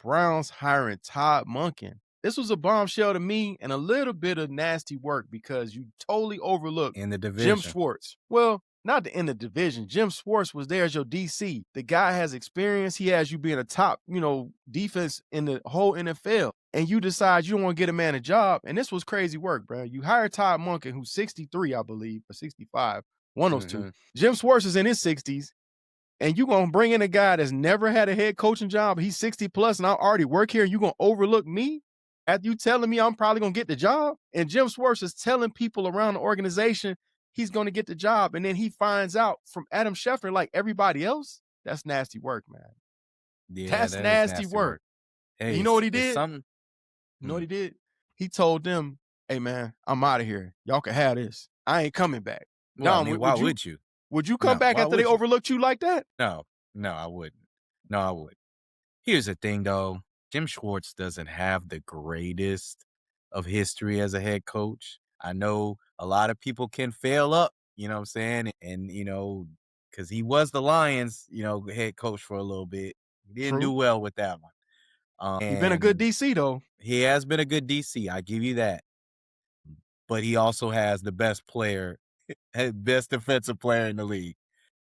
Browns hiring Todd Monken. This was a bombshell to me and a little bit of nasty work because you totally overlooked In the Jim division. Schwartz. Well, not in the division. Jim Schwartz was there as your DC. The guy has experience. He has you being a top, defense in the whole NFL. And you decide you don't want to get a man a job. And this was crazy work, bro. You hired Todd Monken, who's 63, I believe, or 65, one of those two. Jim Schwartz is in his 60s. And you going to bring in a guy that's never had a head coaching job. He's 60 plus and I already work here. And you going to overlook me after you telling me I'm probably going to get the job? And Jim Schwartz is telling people around the organization he's going to get the job. And then he finds out from Adam Schefter, like everybody else, that's nasty work, man. Yeah, that's that is nasty work. Hey, you know what he did? Something. You know what he did? He told them, hey, man, I'm out of here. Y'all can have this. I ain't coming back. Well, Dom, why would you? Would you come back after they overlooked you like that? No, I wouldn't. No, I wouldn't. Here's the thing, though. Jim Schwartz doesn't have the greatest of history as a head coach. I know a lot of people can fail up, you know what I'm saying? And, because he was the Lions, head coach for a little bit. He didn't do well with that one. He's been a good DC, though. He has been a good DC. I give you that. But he also has the best player, best defensive player in the league.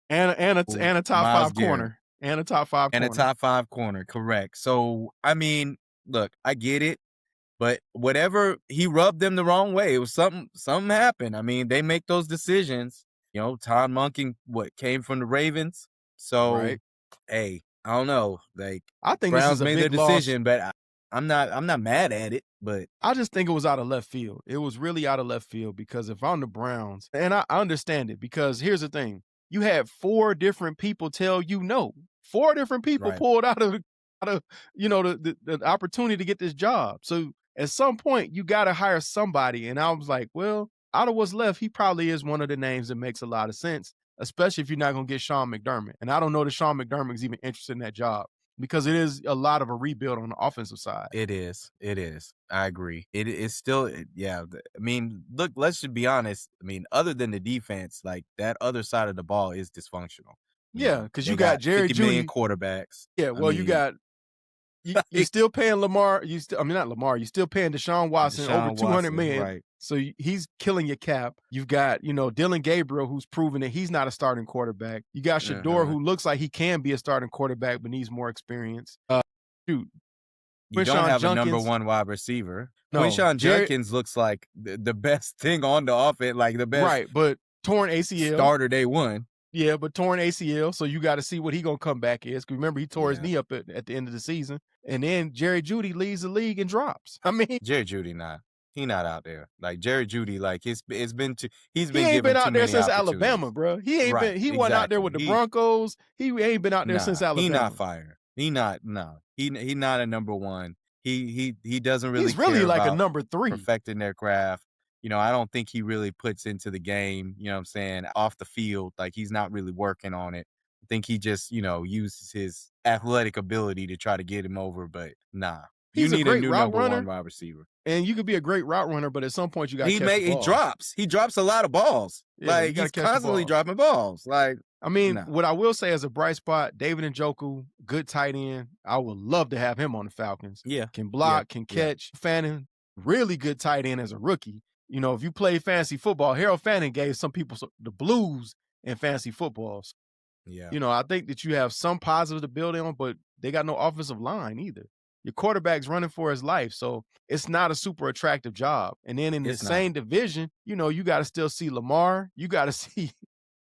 And a top five corner. And a top five corner. And a top five corner, correct. So, I mean, look, I get it. But whatever, he rubbed them the wrong way. It was something happened. I mean, they make those decisions. Todd Monken, came from the Ravens. So, right. Hey, I don't know. Like, I think Browns this is a made big their decision, but I'm not mad at it. But I just think it was out of left field. It was really out of left field because if I'm the Browns, and I understand it, because here's the thing. You had 4 different people tell you no. 4 different people pulled out of the opportunity to get this job. So at some point, you got to hire somebody. And I was like, well, out of what's left, he probably is one of the names that makes a lot of sense, especially if you're not going to get Sean McDermott. And I don't know that Sean McDermott is even interested in that job because it is a lot of a rebuild on the offensive side. It is. I agree. It is still, yeah. I mean, look, let's just be honest. I mean, other than the defense, like that other side of the ball is dysfunctional. Yeah, because you got Jerry Jeudy quarterbacks. Yeah, well, you got you still paying Lamar. Not Lamar. You still paying Deshaun Watson over $200 million. Right. So he's killing your cap. You've got Dylan Gabriel, who's proven that he's not a starting quarterback. You got Shedeur, who looks like he can be a starting quarterback, but needs more experience. You don't have a number 1 wide receiver. No, Quinshon Judkins looks like the best thing on the offense, like the best. Right, but torn ACL. Starter day 1. Yeah, but torn ACL, so you got to see what he gonna come back is. Because remember, he tore his knee up at the end of the season, and then Jerry Jeudy leaves the league and drops. I mean, Jerry Jeudy he not out there. Like Jerry Jeudy, like he's been he ain't been out there since Alabama, bro. He ain't been. He wasn't out there with the Broncos. He ain't been out there since Alabama. He not fired. He not. No, he not a number 1. He doesn't really. He's really care like about a number 3, perfecting their craft. I don't think he really puts into the game, you know what I'm saying, off the field. Like, he's not really working on it. I think he just, uses his athletic ability to try to get him over, but nah. He's you need a great a new route number runner, 1 wide receiver. And you could be a great route runner, but at some point you got to catch the ball. He drops a lot of balls. Yeah, like, he's constantly dropping balls. Like, I mean, what I will say as a bright spot, David Njoku, good tight end. I would love to have him on the Falcons. Yeah. Can block, can catch. Fannin, really good tight end as a rookie. If you play fantasy football, Harold Fannin gave some people the blues in fantasy football. Yeah. I think that you have some positives to build on, but they got no offensive line either. Your quarterback's running for his life, so it's not a super attractive job. And then in the same division, you got to still see Lamar. You got to see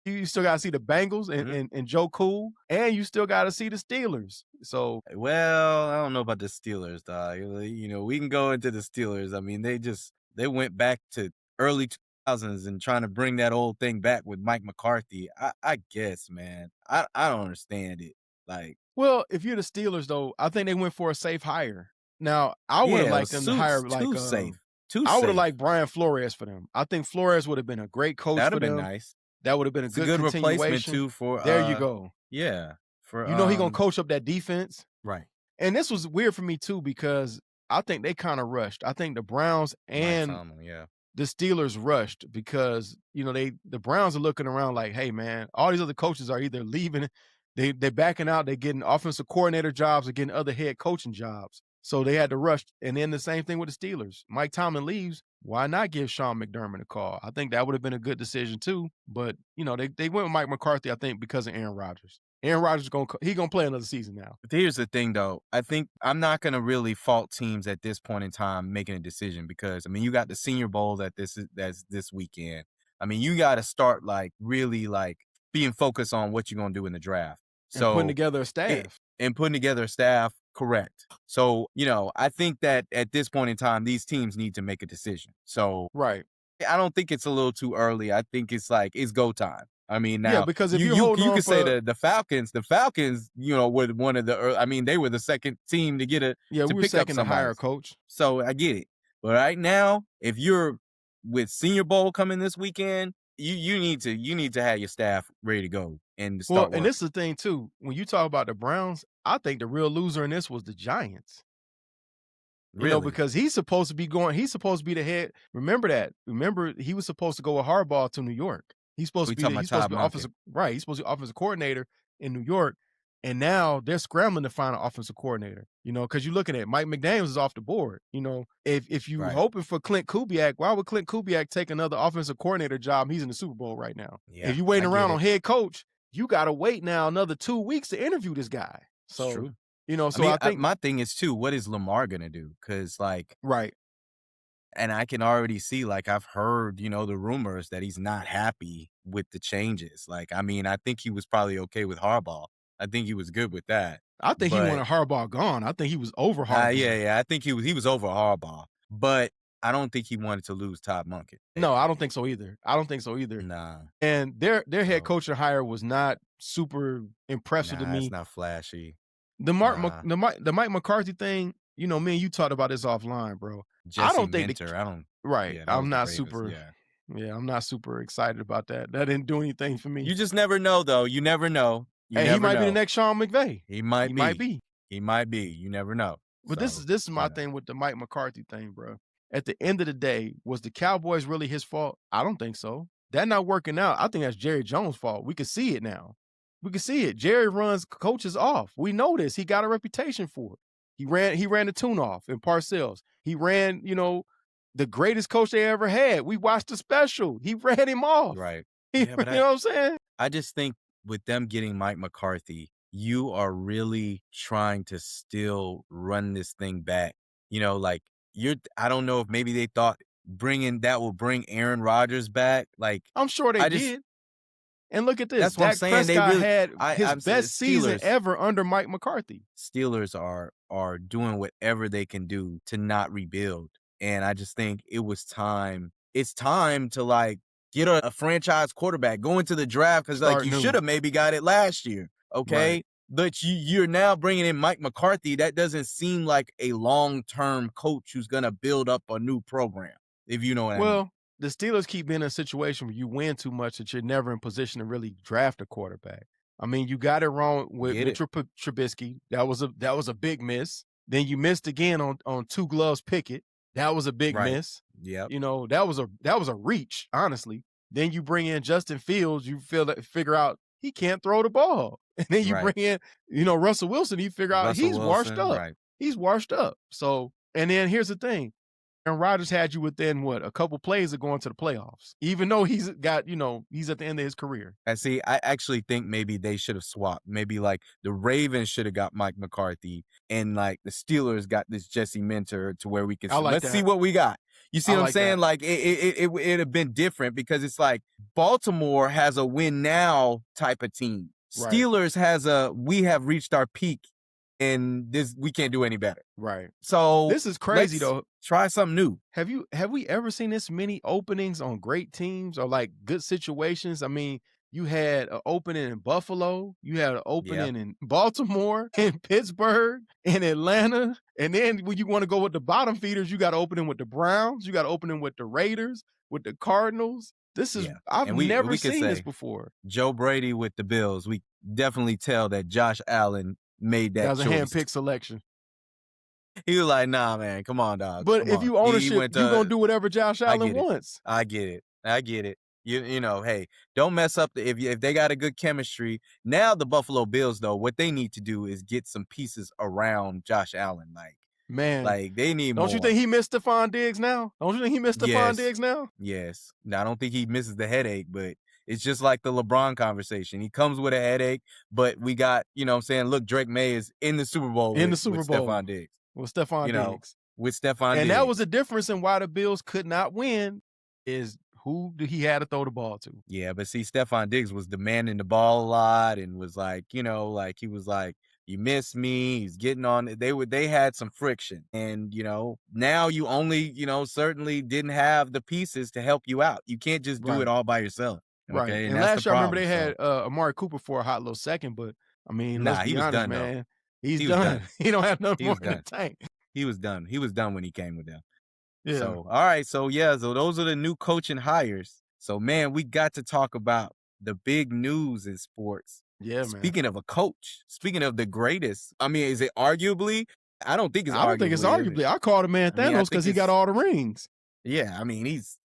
you still got to see the Bengals and Joe Cool, and you still got to see the Steelers. So, well, I don't know about the Steelers, dog. We can go into the Steelers. I mean, they went back to early 2000s and trying to bring that old thing back with Mike McCarthy. I guess, man. I don't understand it. Like, well, if you're the Steelers, though, I think they went for a safe hire. Now, I would have liked them to hire too safe. I would have liked Brian Flores for them. I think Flores would have been a great coach for them. That'd have been nice. That would have been a good replacement too for. There you go. Yeah, for he gonna coach up that defense, right? And this was weird for me too because I think they kind of rushed. I think the Browns and the Steelers rushed because the Browns are looking around like, hey man, all these other coaches are either leaving They're backing out. They're getting offensive coordinator jobs. They're getting other head coaching jobs. So they had to rush. And then the same thing with the Steelers. Mike Tomlin leaves. Why not give Sean McDermott a call? I think that would have been a good decision too. But they went with Mike McCarthy, I think, because of Aaron Rodgers. Aaron Rodgers gonna play another season now. But here's the thing, though. I think I'm not gonna really fault teams at this point in time making a decision because I mean you got the Senior Bowl that's this weekend. I mean you got to start like really like being focused on what you're gonna do in the draft. And putting So together a staff. and putting together a staff, correct. So I think that at this point in time these teams need to make a decision. So Right. I don't think it's a little too early. I think it's like it's go time. I mean, Yeah, now because if you you're you holding you on could say for the Falcons, were one of the I mean, they were the second team to we to were pick up second to hire somebody. a coach. So I get it. But right now, if you're with Senior Bowl coming this weekend, you need to have your staff ready to go and to Well, start and working. this is the thing too. When you talk about the Browns, I think the real loser in this was the Giants. Really? Because he's supposed to be the head. Remember that. Remember, he was supposed to go with Hardball to New York. He's supposed to be talking he's about supposed to Todd be offensive, right. He's supposed to be offensive coordinator in New York. And now they're scrambling to find an offensive coordinator, because you're looking at Mike McDaniels is off the board. If you Right. hoping for Clint Kubiak, why would Clint Kubiak take another offensive coordinator job? He's in the Super Bowl right now. Yeah, If you're waiting I get around it. on head coach, you got to wait now another 2 weeks to interview this guy. It's So, true. so I think my thing is too, what is Lamar gonna do? Because right. and I can already see, I've heard, the rumors that he's not happy with the changes. I mean, I think he was probably okay with Harbaugh. I think he was good with that. I think he But wanted Harbaugh gone. I think he was over Harbaugh. yeah, I think he was over Harbaugh. But I don't think he wanted to lose Todd Monken. No, I don't think so either. Nah. And their head No. coaching hire was not super impressive to Nah, me. it's not flashy. The Nah. Mike McCarthy thing, me and you talked about this offline, bro. Jesse I don't think Minter, I don't. right. Yeah, that was I'm the not Ravens, super. Yeah. I'm not super excited about that. That didn't do anything for me. You just never know, though. You never know. Hey, he might be the next Sean McVay. He might be. be. He might be. You never know. But this is my thing with the Mike McCarthy thing, bro. At the end of the day, was the Cowboys really his fault? I don't think so. That not working out, I think that's Jerry Jones' fault. We can see it now. We can see it. Jerry runs coaches off. We know this. He got a reputation for it. He ran the tune off in Parcells. He ran, the greatest coach they ever had. We watched the special. He ran him off. Right. Yeah, but you know what I'm saying? I just think with them getting Mike McCarthy, you are really trying to still run this thing back. I don't know if maybe they thought that will bring Aaron Rodgers back. I'm sure they did. And look at this. That's what I'm saying. Prescott had his I'm best season ever under Mike McCarthy. Steelers are doing whatever they can do to not rebuild. And I just think it was time. It's time to get a franchise quarterback, go into the draft because you should have maybe got it last year. Okay. Right. But you're now bringing in Mike McCarthy. That doesn't seem like a long-term coach who's going to build up a new program, if you know what I mean. Well, the Steelers keep being in a situation where you win too much that you're never in position to really draft a quarterback. I mean, you got it wrong with Trubisky. That was a big miss. Then you missed again on two gloves Pickett. That was a big miss. Yeah. That was a reach, honestly. Then you bring in Justin Fields, you figure out he can't throw the ball. And then you bring in, Russell Wilson, you figure out he's washed up. Right. He's washed up. So, and then here's the thing. And Rodgers had you within a couple plays of going to the playoffs, even though he's got, he's at the end of his career. I actually think maybe they should have swapped. Maybe the Ravens should have got Mike McCarthy and the Steelers got this Jesse Minter to where we can let's see what we got. You see what I'm saying? It'd have been different because it's Baltimore has a win now type of team. Right. Steelers has we have reached our peak and we can't do any better. Right. So this is crazy though. Try something new. Have we ever seen this many openings on great teams or good situations? I mean, you had an opening in Buffalo, you had an opening in Baltimore, in Pittsburgh, in Atlanta, and then when you want to go with the bottom feeders, you got an opening with the Browns, you got an opening with the Raiders, with the Cardinals. This is I've never seen this before. Joe Brady with the Bills. We definitely tell that Josh Allen made that choice. That was a handpicked selection. He was like, nah, man, come on, dog. But if you ownership, you're going to do whatever Josh Allen wants. I get it. You know, hey, don't mess up if they got a good chemistry. Now the Buffalo Bills, though, what they need to do is get some pieces around Josh Allen. Man, Like they need don't you think more. he missed Stephon Diggs now? Don't you think he missed Stephon Yes, Diggs now? yes. Now I don't think he misses the headache, but it's just like the LeBron conversation. He comes with a headache, but we got, you know what I'm saying, look, Drake May is in the Super Bowl In the with Super Bowl Stephon Diggs, with you Stephon know, Diggs. with Stephon And that was the Diggs. difference in why the Bills could not win is who he had to throw the ball to. Yeah, but see, Stephon Diggs was demanding the ball a lot and was like, you know, like he was like, "You miss me." He's getting on. They had some friction, and you know, now you only, you know, certainly didn't have the pieces to help you out. You can't just do it Right. all by yourself. Right. Okay, and And that's the last year I remember problem. they So, had Amari Cooper for a hot little second, but I mean, let's nah, he be was honest, done though. man. He's He was done. done. He don't have nothing He more was in the done. tank. He was done. He was done when he came with them. Yeah. So, all right. So, yeah. So, those are the new coaching hires. So, man, we got to talk about the big news in sports. Yeah, man. Speaking of a coach, speaking of the greatest, I mean, is it arguably? I don't think it's I don't think it's arguably. arguably. I called the man I mean, I Thanos because think he got it's, all the rings. yeah. I mean, he's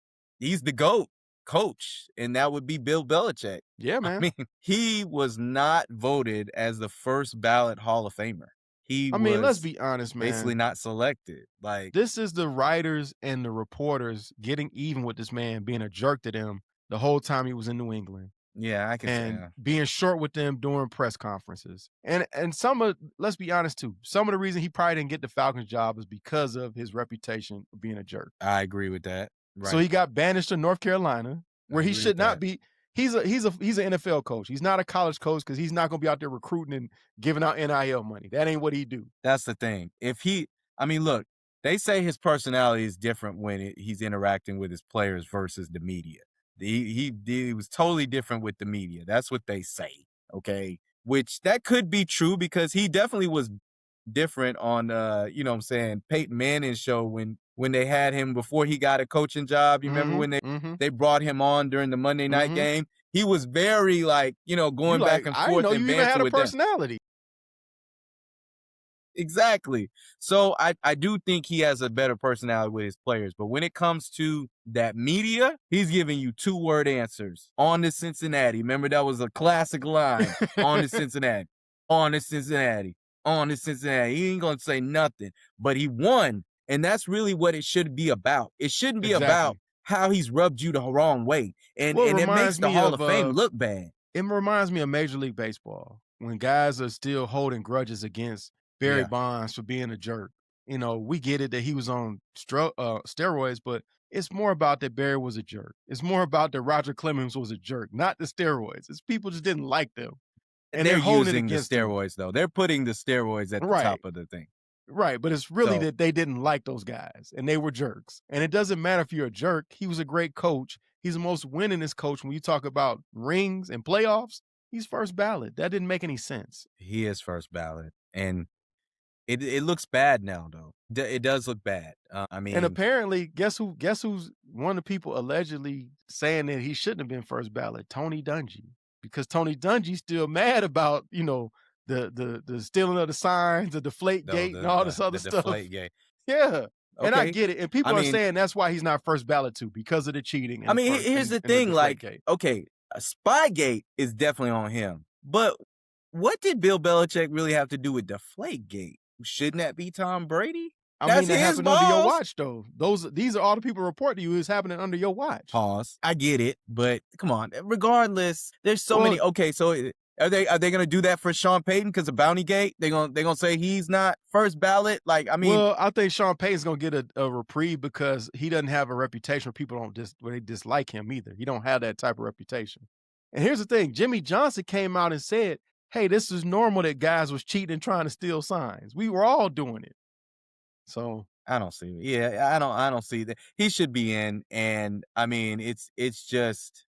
the GOAT coach, and that would be Bill Belichick. Yeah, I man. mean, he was not voted as the first ballot Hall of Famer. He I mean, let's was be honest, basically man. not selected. Like, This is the writers and the reporters getting even with this man, being a jerk to them the whole time he was in New England. yeah, I can say, And being short with them during press conferences. And some of let's be honest too, some of the reason he probably didn't get the Falcons job is because of his reputation of being a jerk. I agree with that. So Right. he got banished to North Carolina, I where he agree with should not that. be. He's an NFL coach. He's not a college coach because he's not gonna be out there recruiting and giving out NIL money. That ain't what he do. That's the thing. I mean, look, they say his personality is different when he's interacting with his players versus the media. He was totally different with the media. That's what they say. Okay. Which that could be true because he definitely was different on you know what I'm saying, Peyton Manning's show when they had him before he got a coaching job. You remember when Mhm, mhm, they brought him on during the Monday night mhm. game? He was very like, you know, You going back like, and I didn't forth know and you even banter had a with them. personality. Exactly. So I do think he has a better personality with his players. But when it comes to that media, he's giving you 2-word answers. On to Cincinnati. Remember that was a classic line. On to Cincinnati. On to Cincinnati. On to Cincinnati. He ain't gonna say nothing. But he won. And that's really what it should be about. It shouldn't be about Exactly. how he's rubbed you the wrong way. Well, And it makes the Hall of Fame look bad. it reminds me of Major League Baseball when guys are still holding grudges against Barry Yeah. Bonds for being a jerk. You know, we get it that he was on steroids, but it's more about that Barry was a jerk. It's more about that Roger Clemens was a jerk, not the steroids. It's people just didn't like them, and They're they're holding it using the against them. steroids, though. They're putting the steroids at the Right. top of the thing. Right, but it's really So that they didn't like those guys and they were jerks. And it doesn't matter if you're a jerk. He was a great coach. He's the most winningest coach when you talk about rings and playoffs. He's first ballot. That didn't make any sense. he is first ballot, and it looks bad now, though. It does look bad. I And mean, apparently, guess who's one of the people allegedly saying that he shouldn't have been first ballot? Tony Dungy. Because Tony Dungy's still mad about, the stealing of the signs, the deflate though gate and all this other the stuff. deflate game. Yeah. And I Okay, get it. And I people are mean, saying that's why he's not first ballot too, because of the cheating I and the mean, first here's and, the and the thing. deflate Like, gate. okay, a Spygate is definitely on him, but what did Bill Belichick really have to do with deflate gate? Shouldn't that be Tom Brady? I That's mean, that his happened under your balls. watch, though. These are all the people report to you is happening under your watch. Pause. I get it, but come on. Regardless, there's so Well, many. Okay, so are they gonna do that for Sean Payton because of Bounty Gate? They gonna say he's not first ballot? Like, I mean, well, I think Sean Payton's gonna get a reprieve because he doesn't have a reputation where people where they dislike him either. He don't have that type of reputation. And here's the thing: Jimmy Johnson came out and said, "Hey, this is normal that guys was cheating and trying to steal signs. We were all doing it." So I don't see it. Yeah, I don't see that. He should be in, and I mean, it's just.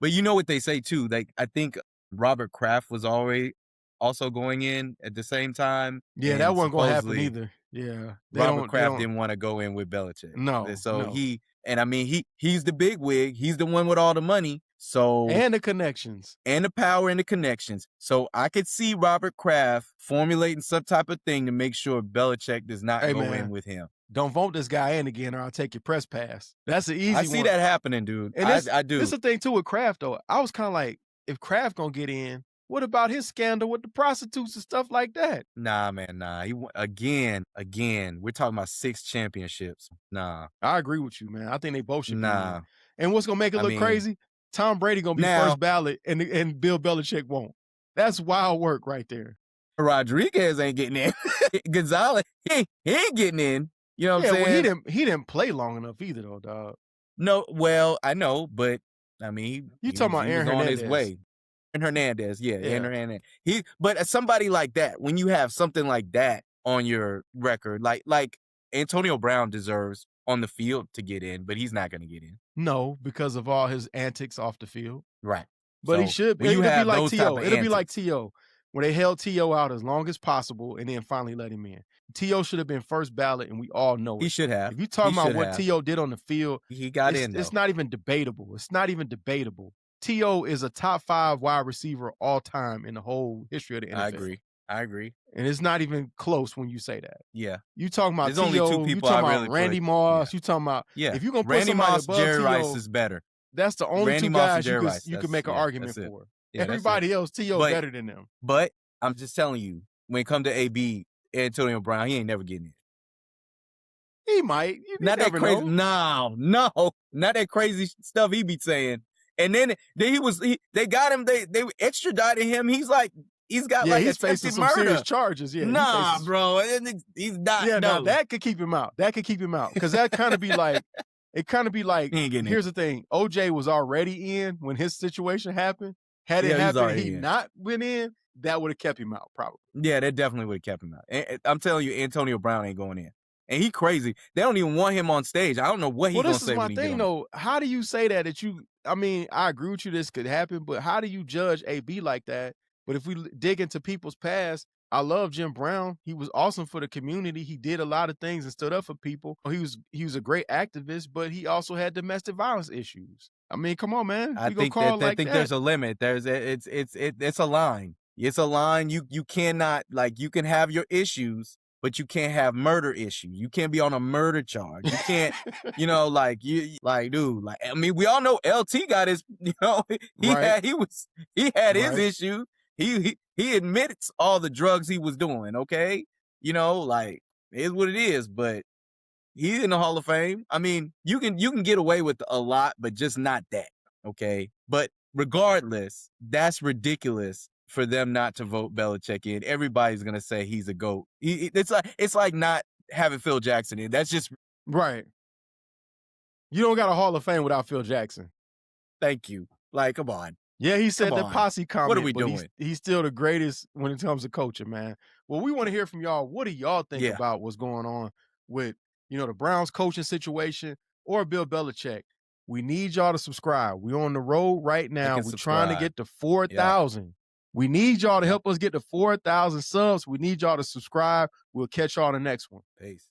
But you know what they say too. Like, I think Robert Kraft was already also going in at the same time, yeah, that and wasn't gonna happen supposedly either. Yeah, Robert they Kraft don't. didn't want to go in with Belichick. No, So no, and I mean, he's the big wig. He's the one with all the money. So, and the connections. and the power and the connections. So I could see Robert Kraft formulating some type of thing to make sure Belichick does not Hey go in man, with him. don't vote this guy in again or I'll take your press pass. That's an I easy see one. that happening, dude. And I this do. the thing too with Kraft though. I was kind of like, if Kraft gonna get in, what about his scandal with the prostitutes and stuff like that? Nah, man, nah. Again, we're talking about 6 championships. Nah, I agree with you, man. I think they both should be in. nah. And what's gonna make it I look mean, crazy? Tom Brady gonna be now first ballot, and Bill Belichick won't. That's wild work right there. Rodriguez ain't getting in. Gonzalez, he ain't getting in. You know what I'm saying? Well, he didn't play long enough either, though, dog. No, well, I know, but I mean, You talking about he was Aaron on Hernandez? his way. Aaron Hernandez, yeah, Yeah. Aaron Hernandez. But somebody like that, when you have something like that on your record, like Antonio Brown deserves on the field to get in, but he's not going to get in. No, because of all his antics off the field. Right. But he should. When you It'll be have like those type T.O. of It'll be like antics. T.O. where they held T.O. out as long as possible and then finally let him in. T.O. should have been first ballot, and we all know it. He should have. If you talking He about should what have. T.O. did on the field, He got in, though. It's not even debatable. It's not even debatable. T.O. is a top 5 wide receiver all time in the whole history of the NFL. I agree. And it's not even close when you say that. Yeah. You talking about There's only 2 T.O., you people talking I about really Randy put. Moss, Yeah. you talking about, Yeah. if you're going to put Randy somebody Moss, above Jerry T.O., Rice is better. that's the only Randy 2 Moss and guys Jerry Rice. you can make an argument that's it. for. Yeah, that's it. Everybody else, T.O. But- better than them. But I'm just telling you, when it comes to AB, Antonio Brown, he ain't never getting in. He might. You Not that never crazy. know. No, not that crazy stuff he be saying. And then they got him. They extradited him. He's got He's facing attempted some murder. serious charges. Yeah, Nah, bro, he's not. Yeah, no. now that could keep him out. That could keep him out because that kind of be like. It kind of be like. He ain't getting Here's the thing: OJ was already in when his situation happened. Had it Yeah, he's happened, and already he in. not went in. That would have kept him out, probably. Yeah, that definitely would have kept him out. And I'm telling you, Antonio Brown ain't going in. And he crazy. They don't even want him on stage. I don't know what he's going to say when he This is my get thing, on. though. How do you say that you? I mean, I agree with you. This could happen, but how do you judge AB like that? But if we dig into people's past, I love Jim Brown. He was awesome for the community. He did a lot of things and stood up for people. He was a great activist, but he also had domestic violence issues. I mean, come on, man. I think there's a limit. It's a line. It's a line. You cannot, like, you can have your issues, but you can't have murder issues. You can't be on a murder charge. You can't, dude, I mean, we all know LT got his, he had his issue. He admits all the drugs he was doing. Okay, it is what it is. But he's in the Hall of Fame. I mean, you can get away with a lot, but just not that. Okay, but regardless, that's ridiculous for them not to vote Belichick in. Everybody's gonna say he's a GOAT. It's like not having Phil Jackson in. That's just right. You don't got a Hall of Fame without Phil Jackson. Thank you. Like, come on. Yeah, he said the posse comment. What are we doing? He's still the greatest when it comes to coaching, man. Well, we want to hear from y'all. What do y'all think about what's going on with, the Browns coaching situation or Bill Belichick? We need y'all to subscribe. We're on the road right now. We're trying to get to 4,000. Yeah. We need y'all to help us get to 4,000 subs. We need y'all to subscribe. We'll catch y'all on the next one. Peace.